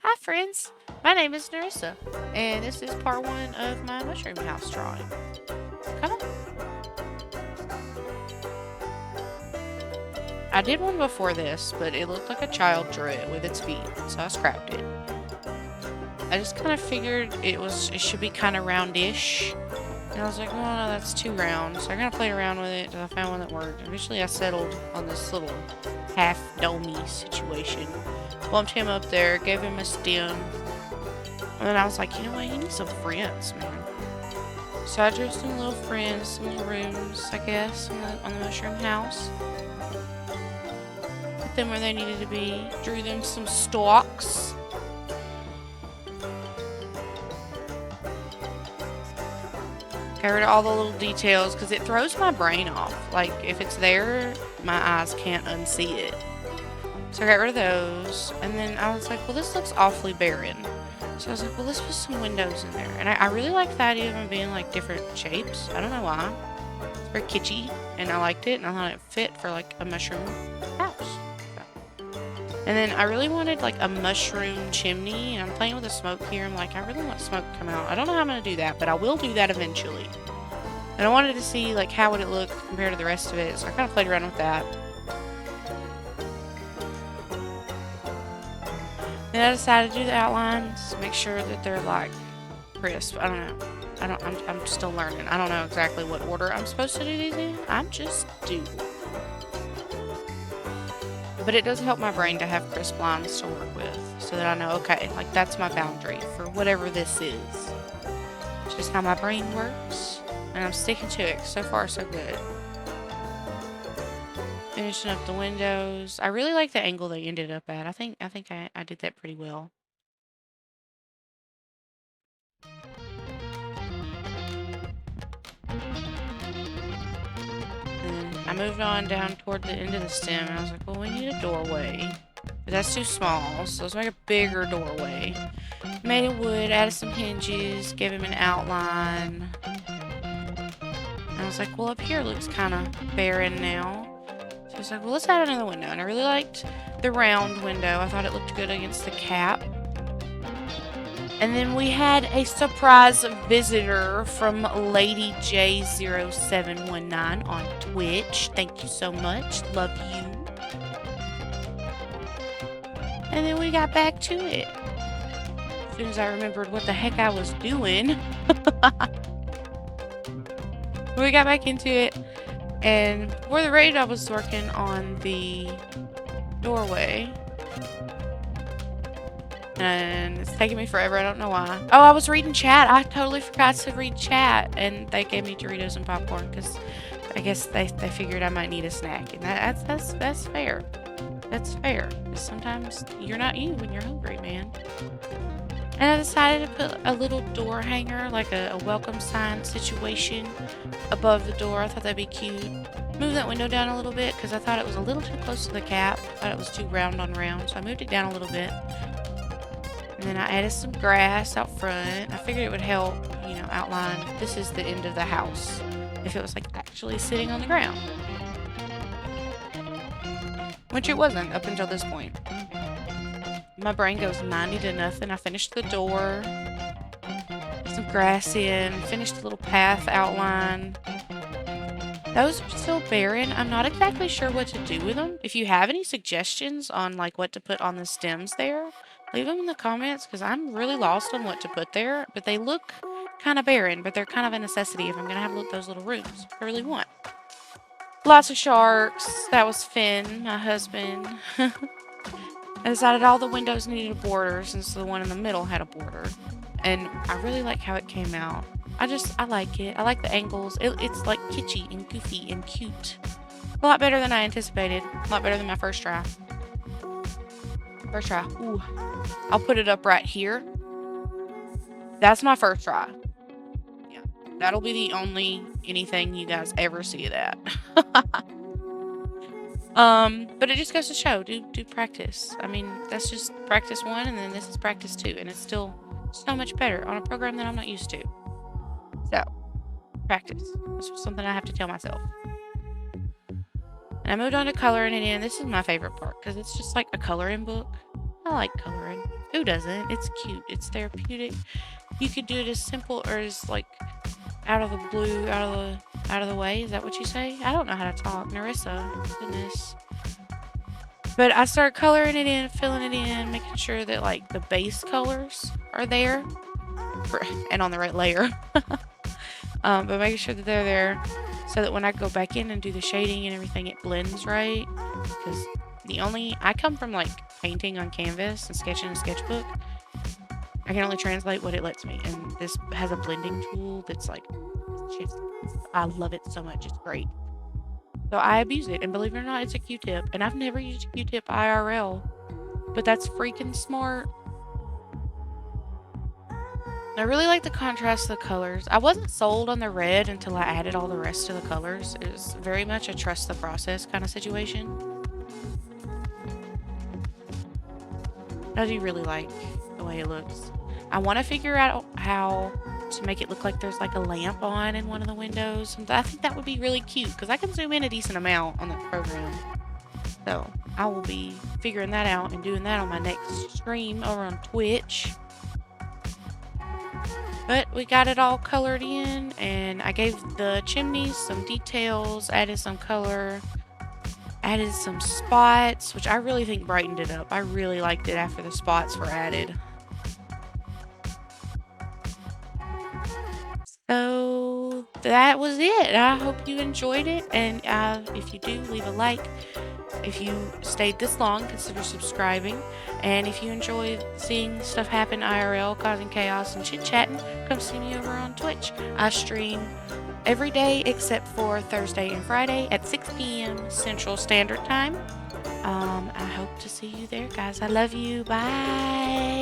Hi friends, my name is Narissa, and this is part one of my mushroom house drawing. Come on. I did one before this, but it looked like a child drew it with its feet, so I scrapped it. I just kind of figured it should be kind of roundish, and I was like, oh no, that's too round, so I kind of played around with it until I found one that worked. Eventually I settled on this little half domey situation. Bumped him up there, gave him a stem, and then I was like, you know what, he needs some friends, man. So I drew some little friends, some little rooms, I guess, on the mushroom house. Put them where they needed to be. Drew them some stalks. Got rid of all the little details because it throws my brain off. Like, if it's there, my eyes can't unsee it. So I got rid of those. And then I was like, well, this looks awfully barren. So I was like, well, let's put some windows in there. And I really like the idea of them being like different shapes. I don't know why. It's very kitschy. And I liked it. And I thought it fit for like a mushroom house. So. And then I really wanted like a mushroom chimney. And I'm playing with the smoke here. I'm like, I really want smoke to come out. I don't know how I'm going to do that. But I will do that eventually. And I wanted to see like how would it look compared to the rest of it. So I kind of played around with that. Then I decided to do the outlines, make sure that they're like crisp. I don't know. I'm still learning. I don't know exactly what order I'm supposed to do these in. I'm just doing. But it does help my brain to have crisp lines to work with, so that I know, okay, like that's my boundary for whatever this is. It's just how my brain works, and I'm sticking to it. So far, so good. Finishing up the windows. I really like the angle they ended up at. I think I did that pretty well. And I moved on down toward the end of the stem, and I was like, well, we need a doorway. But that's too small, so let's make a bigger doorway. Made of wood, added some hinges, gave him an outline. And I was like, well, up here looks kind of barren now. I was like, well, let's add another window. And I really liked the round window. I thought it looked good against the cap. And then we had a surprise visitor from Lady J0719 on Twitch. Thank you so much. Love you. And then we got back to it. As soon as I remembered what the heck I was doing. We got back into it. And before the raid, I was working on the doorway. And it's taking me forever. I don't know why. Oh, I was reading chat. I totally forgot to read chat. And they gave me Doritos and popcorn because I guess they figured I might need a snack. And that's fair. That's fair. Because sometimes you're not you when you're hungry, man. And I decided to put a little door hanger, like a welcome sign situation, above the door. I thought that'd be cute. Move that window down a little bit because I thought it was a little too close to the cap. I thought it was too round on round, so I moved it down a little bit. And then I added some grass out front. I figured it would help, you know, outline this is the end of the house if it was like actually sitting on the ground. Which it wasn't up until this point. My brain goes 90 to nothing. I finished the door, put some grass in, finished the little path outline. Those are still barren. I'm not exactly sure what to do with them. If you have any suggestions on like what to put on the stems there, leave them in the comments because I'm really lost on what to put there. But they look kind of barren, but they're kind of a necessity if I'm going to have those little rooms. I really want. Lots of sharks. That was Finn, my husband. I decided all the windows needed a border since the one in the middle had a border. And I really like how it came out. I like it. I like the angles. It's like kitschy and goofy and cute. A lot better than I anticipated. A lot better than my first try. First try. Ooh. I'll put it up right here. That's my first try. Yeah. That'll be the only anything you guys ever see of that. But it just goes to show, do practice. I mean, that's just practice 1, and then this is practice 2, and it's still so much better on a program that I'm not used to. So, practice. This was something I have to tell myself. And I moved on to coloring it in. This is my favorite part, because it's just like a coloring book. I like coloring. Who doesn't? It's cute. It's therapeutic. You could do it as simple or as like out of the blue, out of the way. Is that what you say? I don't know how to talk. Narissa. Goodness. But I start coloring it in, filling it in, making sure that like the base colors are there and on the right layer. But making sure that they're there so that when I go back in and do the shading and everything, it blends right. Because I come from like painting on canvas and sketching in a sketchbook. I can only translate what it lets me. And this has a blending tool that's like, just, I love it so much. It's great. So I abuse it. And believe it or not, it's a Q-tip. And I've never used a Q-tip IRL. But that's freaking smart. I really like the contrast of the colors. I wasn't sold on the red until I added all the rest of the colors. It was very much a trust the process kind of situation. I do really like the way it looks. I want to figure out how to make it look like there's like a lamp on in one of the windows. And I think that would be really cute because I can zoom in a decent amount on the program. So I will be figuring that out and doing that on my next stream over on Twitch. But we got it all colored in, and I gave the chimneys some details, added some color, added some spots, which I really think brightened it up. I really liked it after the spots were added. So that was it. I hope you enjoyed it, and if you do, leave a like. If you stayed this long, consider subscribing. And if you enjoy seeing stuff happen IRL, causing chaos and chit-chatting, come see me over on Twitch. I stream every day except for Thursday and Friday at 6 p.m. Central Standard Time. I hope to see you there, guys. I love you. Bye.